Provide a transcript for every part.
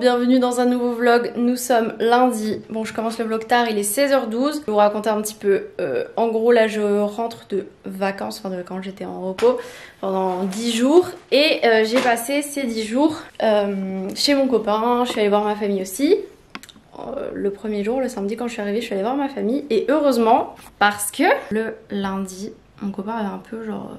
bienvenue dans un nouveau vlog. Nous sommes lundi. Bon, je commence le vlog tard, il est 16h12. Je vais vous raconter un petit peu. En gros, là, je rentre de vacances, enfin de vacances, j'étais en repos pendant 10 jours. Et j'ai passé ces 10 jours chez mon copain. Je suis allée voir ma famille aussi. Le premier jour, le samedi, quand je suis arrivée, je suis allée voir ma famille. Et heureusement, parce que le lundi, mon copain avait un peu genre...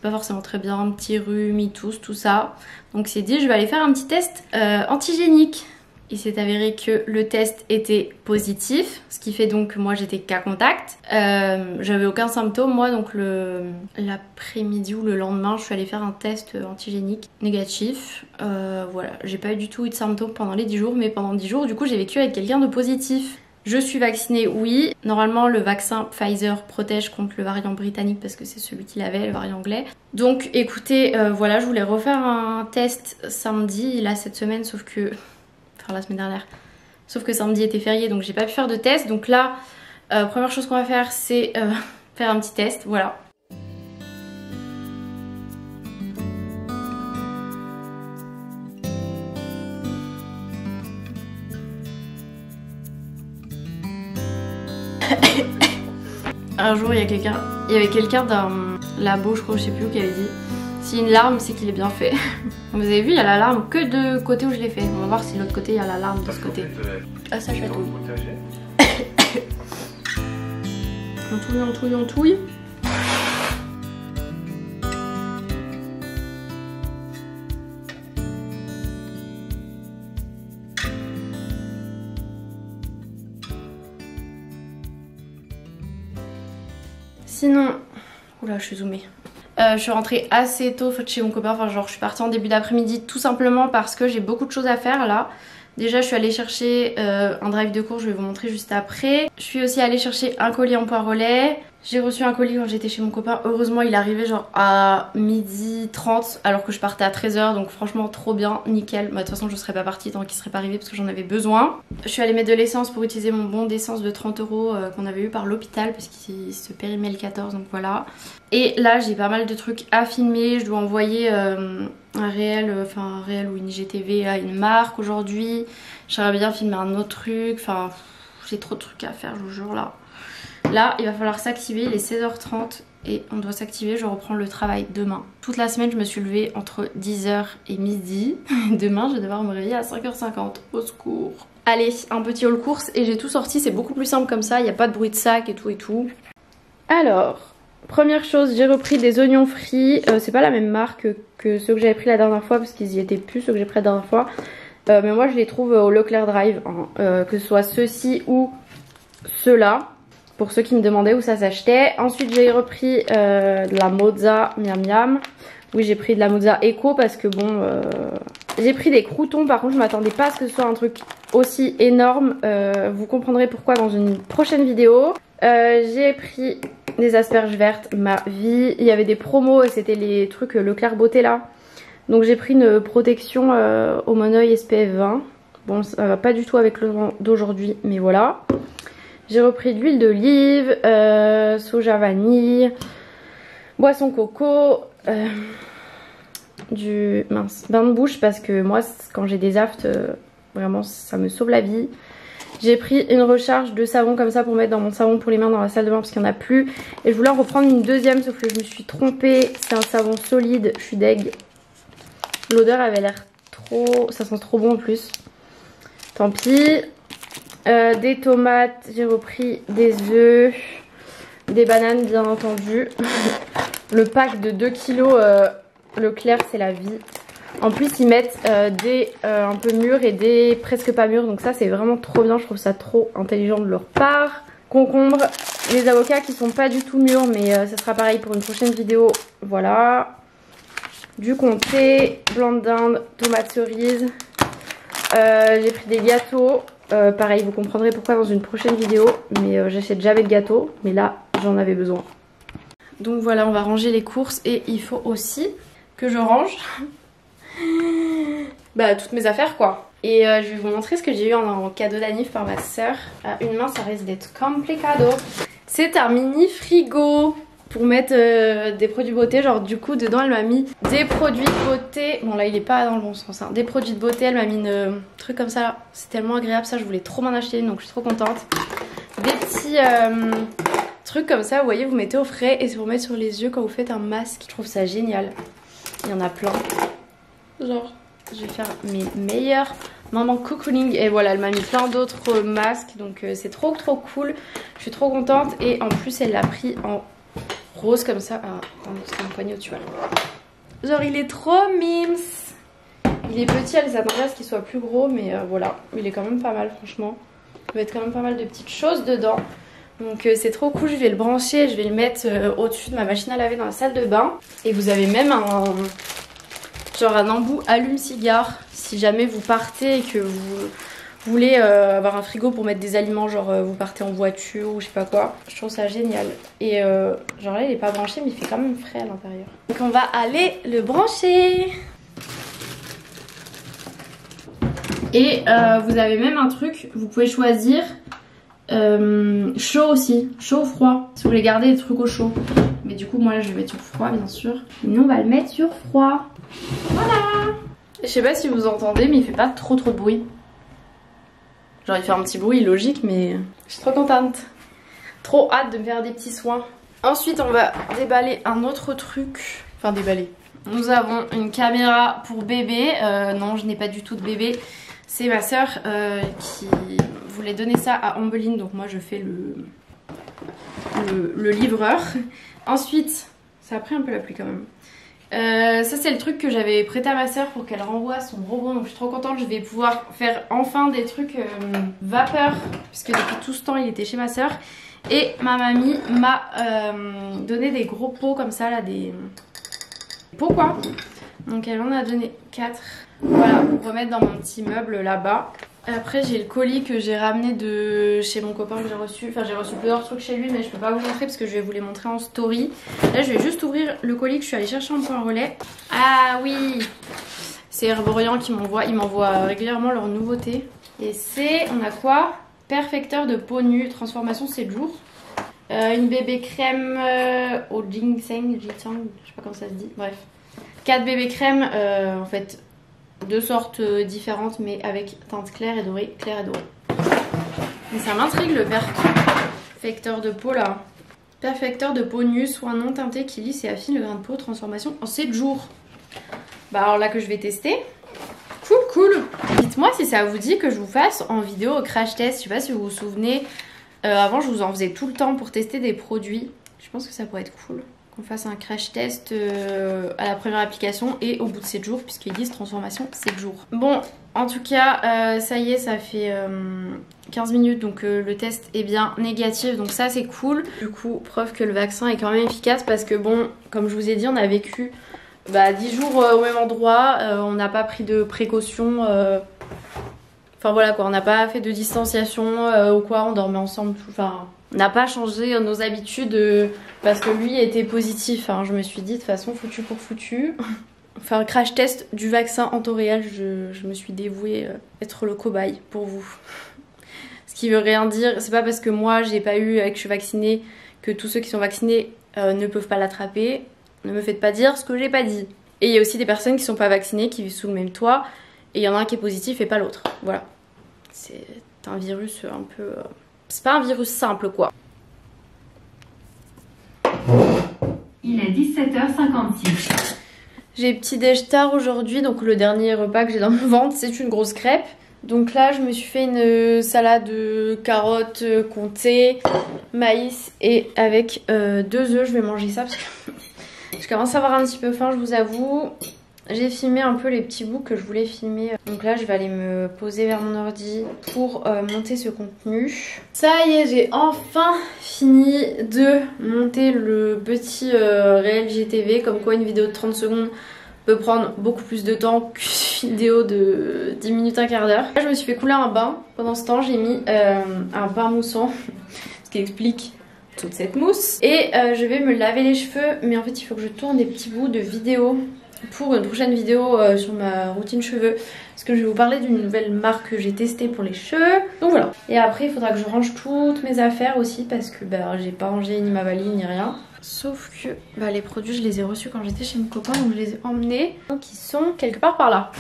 pas forcément très bien, un petit rhume, tout ça. Donc il s'est dit je vais aller faire un petit test antigénique. Il s'est avéré que le test était positif, ce qui fait donc que moi j'étais cas contact. J'avais aucun symptôme moi, donc l'après-midi ou le lendemain je suis allée faire un test antigénique négatif. Voilà, j'ai pas du tout eu de symptômes pendant les 10 jours, mais pendant 10 jours du coup j'ai vécu avec quelqu'un de positif. Je suis vaccinée, oui. Normalement, le vaccin Pfizer protège contre le variant britannique parce que c'est celui qu'il avait, le variant anglais. Donc écoutez, voilà, je voulais refaire un test samedi, là cette semaine, sauf que... Enfin la semaine dernière. Sauf que samedi était férié, donc j'ai pas pu faire de test. Donc là, première chose qu'on va faire, c'est faire un petit test, voilà. Un jour il y avait quelqu'un d'un labo, je crois, je sais plus où, qui avait dit si une larme c'est qu'il est bien fait. Vous avez vu, il y a la larme que de côté où je l'ai fait. On va voir si de l'autre côté il y a la larme de ce côté. Ah ça chatouille. On touille. Sinon, oula, je suis zoomée. Je suis rentrée assez tôt chez mon copain, enfin genre je suis partie en début d'après-midi tout simplement parce que j'ai beaucoup de choses à faire là. Déjà je suis allée chercher un drive de cours, je vais vous montrer juste après. Je suis aussi allée chercher un colis en poire au lait. J'ai reçu un colis quand j'étais chez mon copain, heureusement il arrivait genre à 12h30 alors que je partais à 13h, donc franchement trop bien, nickel. Bah, de toute façon je serais pas partie tant qu'il serait pas arrivé parce que j'en avais besoin. Je suis allée mettre de l'essence pour utiliser mon bon d'essence de 30 € qu'on avait eu par l'hôpital parce qu'il se périmait le 14, donc voilà. Et là j'ai pas mal de trucs à filmer, je dois envoyer un réel ou une IGTV à une marque aujourd'hui. J'aimerais bien filmer un autre truc, enfin j'ai trop de trucs à faire, je vous jure là. Là, il va falloir s'activer, il est 16h30 et on doit s'activer, je reprends le travail demain. Toute la semaine, je me suis levée entre 10h et midi. Demain, je vais devoir me réveiller à 5h50, au secours. Allez, un petit haul course et j'ai tout sorti, c'est beaucoup plus simple comme ça, il n'y a pas de bruit de sac et tout. Alors, première chose, j'ai repris des oignons frits. C'est pas la même marque que ceux que j'avais pris la dernière fois parce qu'ils y étaient plus, ceux que j'ai pris la dernière fois. Mais moi, je les trouve au Leclerc Drive, hein, que ce soit ceux-ci ou ceux-là. Pour ceux qui me demandaient où ça s'achetait. Ensuite j'ai repris de la mozza miam miam. Oui, j'ai pris de la mozza Eco parce que bon... J'ai pris des croûtons, par contre je m'attendais pas à ce que ce soit un truc aussi énorme. Vous comprendrez pourquoi dans une prochaine vidéo. J'ai pris des asperges vertes, ma vie. Il y avait des promos et c'était les trucs Leclerc Beauté là. Donc j'ai pris une protection au Moneuil SPF 20. Bon, ça va pas du tout avec le vent d'aujourd'hui, mais voilà. J'ai repris de l'huile d'olive, soja vanille, boisson coco, du bain de bouche parce que moi quand j'ai des aftes, vraiment ça me sauve la vie. J'ai pris une recharge de savon comme ça pour mettre dans mon savon pour les mains dans la salle de bain parce qu'il n'y en a plus. Et je voulais en reprendre une deuxième sauf que je me suis trompée, c'est un savon solide, je suis deg. L'odeur avait l'air trop, ça sent trop bon en plus. Tant pis. Des tomates, j'ai repris des œufs, des bananes bien entendu. Le pack de 2 kilos Leclerc c'est la vie. En plus ils mettent des un peu mûrs et des presque pas mûrs, donc ça c'est vraiment trop bien, je trouve ça trop intelligent de leur part. Concombre, les avocats qui sont pas du tout mûrs mais ça sera pareil pour une prochaine vidéo, voilà. Du comté, blanc de dinde, tomates cerises. J'ai pris des gâteaux. Pareil, vous comprendrez pourquoi dans une prochaine vidéo, mais j'achète jamais de gâteaux, mais là j'en avais besoin. Donc voilà, on va ranger les courses et il faut aussi que je range bah, toutes mes affaires quoi. Et je vais vous montrer ce que j'ai eu en cadeau d'anniv par ma soeur. À une main ça risque d'être complicado. C'est un mini frigo. pour mettre des produits beauté. Genre du coup dedans elle m'a mis des produits de beauté. Bon là il est pas dans le bon sens hein. Des produits de beauté, elle m'a mis une truc comme ça là. C'est tellement agréable ça, je voulais trop m'en acheter une donc je suis trop contente. Des petits trucs comme ça, vous voyez, vous mettez au frais et c'est pour mettre sur les yeux quand vous faites un masque. Je trouve ça génial. Il y en a plein. Genre je vais faire mes meilleurs moments cocooning. Et voilà, elle m'a mis plein d'autres masques. Donc c'est trop cool. Je suis trop contente. Et en plus elle l'a pris en rose comme ça. Ah, c'est un poignet tu vois. Genre il est trop mimes. Il est petit, elle s'attendait à ce qu'il soit plus gros. Mais voilà, il est quand même pas mal franchement. Il va être quand même pas mal de petites choses dedans. Donc c'est trop cool, je vais le brancher. Je vais le mettre au-dessus de ma machine à laver dans la salle de bain. Et vous avez même genre un embout allume-cigare si jamais vous partez et que vous voulez avoir un frigo pour mettre des aliments, genre vous partez en voiture ou je sais pas quoi. Je trouve ça génial. Et genre là il est pas branché mais il fait quand même frais à l'intérieur. Donc on va aller le brancher. Et vous avez même un truc, vous pouvez choisir chaud aussi, chaud ou froid. Si vous voulez garder des trucs au chaud. Mais du coup moi là je vais mettre sur froid bien sûr. Et nous on va le mettre sur froid. Voilà. Je sais pas si vous entendez mais il fait pas trop de bruit. Genre il fait un petit bruit logique mais je suis trop contente. Trop hâte de me faire des petits soins. Ensuite on va déballer un autre truc. Enfin déballer. Nous avons une caméra pour bébé. Non je n'ai pas du tout de bébé. C'est ma soeur qui voulait donner ça à Ambeline. Donc moi je fais le livreur. Ensuite, ça a pris un peu la pluie quand même. Ça c'est le truc que j'avais prêté à ma soeur pour qu'elle renvoie son robot. Donc je suis trop contente, je vais pouvoir faire enfin des trucs vapeur. Puisque depuis tout ce temps il était chez ma soeur. Et ma mamie m'a donné des gros pots comme ça là, des pots quoi. Donc elle en a donné 4. Voilà, pour remettre dans mon petit meuble là-bas. Après j'ai le colis que j'ai ramené de chez mon copain que j'ai reçu. Enfin j'ai reçu plusieurs trucs chez lui mais je peux pas vous montrer parce que je vais vous les montrer en story. Là je vais juste ouvrir le colis que je suis allée chercher en point relais. Ah oui, c'est Herborian qui m'envoie. Ils m'envoient régulièrement leurs nouveautés. Et c'est, on a quoi? Perfecteur de peau nue, transformation 7 jours. Une bébé crème au ginseng, je sais pas comment ça se dit, bref. 4 bébés crèmes, en fait, 2 sortes différentes mais avec teinte claire et dorée, claire et dorée. Mais ça m'intrigue le perfecteur de peau là. Perfecteur de peau nue, soin non teinté qui lisse et affine le grain de peau, transformation en 7 jours. Bah alors là que je vais tester. Cool. Dites-moi si ça vous dit que je vous fasse en vidéo crash test. Je sais pas si vous vous souvenez, avant je vous en faisais tout le temps pour tester des produits. Je pense que ça pourrait être cool qu'on fasse un crash test à la première application et au bout de 7 jours puisqu'ils disent transformation 7 jours. Bon, en tout cas, ça y est, ça fait 15 minutes donc le test est bien négatif donc ça c'est cool. Du coup, preuve que le vaccin est quand même efficace parce que bon, comme je vous ai dit, on a vécu 10 jours au même endroit, on n'a pas pris de précautions, enfin voilà quoi, on n'a pas fait de distanciation ou quoi, on dormait ensemble, enfin on n'a pas changé nos habitudes parce que lui était positif, hein. Je me suis dit de toute façon foutu pour foutu. Faire un crash test du vaccin en temps réel, je me suis dévouée être le cobaye pour vous. Ce qui veut rien dire, c'est pas parce que moi j'ai pas eu et que je suis vaccinée que tous ceux qui sont vaccinés ne peuvent pas l'attraper. Ne me faites pas dire ce que j'ai pas dit. Et il y a aussi des personnes qui sont pas vaccinées, qui vivent sous le même toit, et il y en a un qui est positif et pas l'autre. Voilà. C'est un virus un peu... C'est pas un virus simple quoi. Il est 17h56. J'ai petit déj tard aujourd'hui, donc le dernier repas que j'ai dans mon ventre c'est une grosse crêpe. Donc là je me suis fait une salade de carottes comté, maïs et avec 2 œufs. Je vais manger ça parce que je commence à avoir un petit peu faim, je vous avoue. J'ai filmé un peu les petits bouts que je voulais filmer. Donc là je vais aller me poser vers mon ordi pour monter ce contenu. Ça y est, j'ai enfin fini de monter le petit réel GTV. Comme quoi une vidéo de 30 secondes peut prendre beaucoup plus de temps qu'une vidéo de 10 minutes, un quart d'heure. Là je me suis fait couler un bain. Pendant ce temps j'ai mis un bain moussant, ce qui explique toute cette mousse. Et je vais me laver les cheveux, mais en fait il faut que je tourne des petits bouts de vidéo pour une prochaine vidéo sur ma routine cheveux, parce que je vais vous parler d'une nouvelle marque que j'ai testée pour les cheveux. Donc voilà. Et après il faudra que je range toutes mes affaires aussi parce que j'ai pas rangé ni ma valise ni rien. Sauf que les produits je les ai reçus quand j'étais chez mon copain, donc je les ai emmenés. Donc ils sont quelque part par là.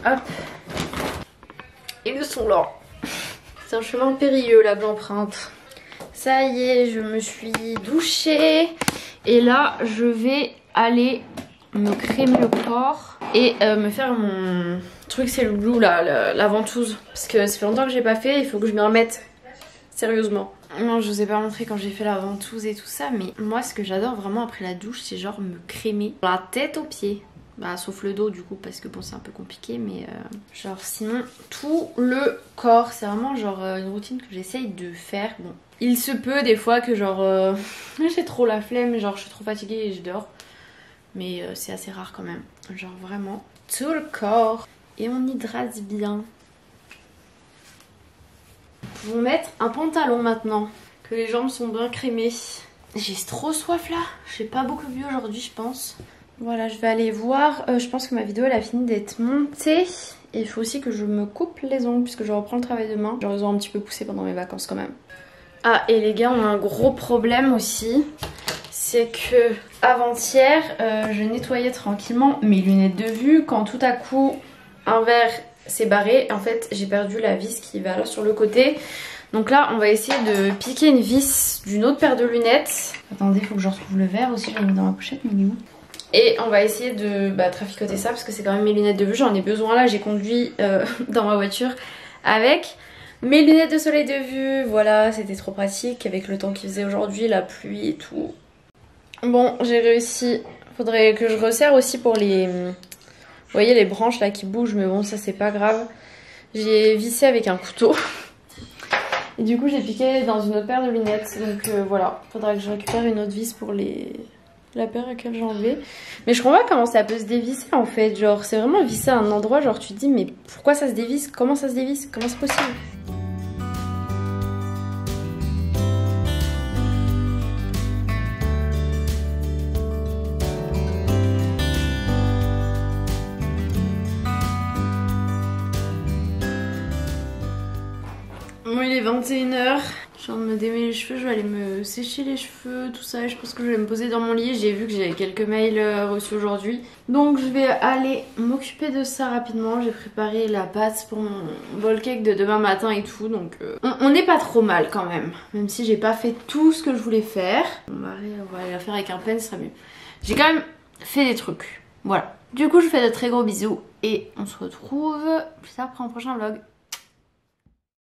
Hop. Ils sont là. C'est un chemin périlleux là que j'emprunte. Ça y est, je me suis douchée. Et là je vais aller me crémer le corps et me faire mon truc c'est le glue là, la ventouse. Parce que ça fait longtemps que j'ai pas fait, il faut que je m'y remette. Sérieusement. Non, je vous ai pas montré quand j'ai fait la ventouse et tout ça, mais moi ce que j'adore vraiment après la douche, c'est genre me crémer la tête aux pieds. Bah sauf le dos du coup parce que bon c'est un peu compliqué, mais genre sinon tout le corps, c'est vraiment genre une routine que j'essaye de faire. Bon, il se peut des fois que genre j'ai trop la flemme, genre je suis trop fatiguée et je dors, mais c'est assez rare quand même. Genre vraiment tout le corps et on hydrate bien. Nous pouvons mettre un pantalon maintenant que les jambes sont bien crémées. J'ai trop soif là, j'ai pas beaucoup bu aujourd'hui je pense. Voilà, je vais aller voir, je pense que ma vidéo elle a fini d'être montée. Et il faut aussi que je me coupe les ongles puisque je reprends le travail demain. Genre ils ont un petit peu poussé pendant mes vacances quand même. Ah et les gars, on a un gros problème aussi. C'est que avant-hier, je nettoyais tranquillement mes lunettes de vue quand tout à coup un verre s'est barré. En fait j'ai perdu la vis qui va là sur le côté. Donc là on va essayer de piquer une vis d'une autre paire de lunettes. Attendez, il faut que je retrouve le verre aussi, je l'ai mis dans ma pochette, mais il est où ? Et on va essayer de traficoter ça parce que c'est quand même mes lunettes de vue, j'en ai besoin là, j'ai conduit dans ma voiture avec mes lunettes de soleil de vue. Voilà, c'était trop pratique avec le temps qu'il faisait aujourd'hui, la pluie et tout. Bon, j'ai réussi, faudrait que je resserre aussi pour les... Vous voyez les branches là qui bougent, mais bon ça c'est pas grave. J'ai vissé avec un couteau. Et du coup j'ai piqué dans une autre paire de lunettes. Donc voilà, faudra que je récupère une autre vis pour la paire à laquelle j'ai enlevé. Mais je comprends pas comment ça peut se dévisser en fait. Genre c'est vraiment vissé à un endroit, genre tu te dis mais pourquoi ça se dévisse? Comment ça se dévisse? Comment c'est possible? Bon, il est 21h, je viens de me démêler les cheveux, je vais aller me sécher les cheveux, tout ça, et je pense que je vais me poser dans mon lit. J'ai vu que j'avais quelques mails reçus aujourd'hui, donc je vais aller m'occuper de ça rapidement. J'ai préparé la pâte pour mon bowl cake de demain matin et tout, donc on n'est pas trop mal quand même si j'ai pas fait tout ce que je voulais faire. On va aller la faire avec un pen, ce sera mieux. J'ai quand même fait des trucs, voilà. Du coup je vous fais de très gros bisous et on se retrouve plus tard pour un prochain vlog.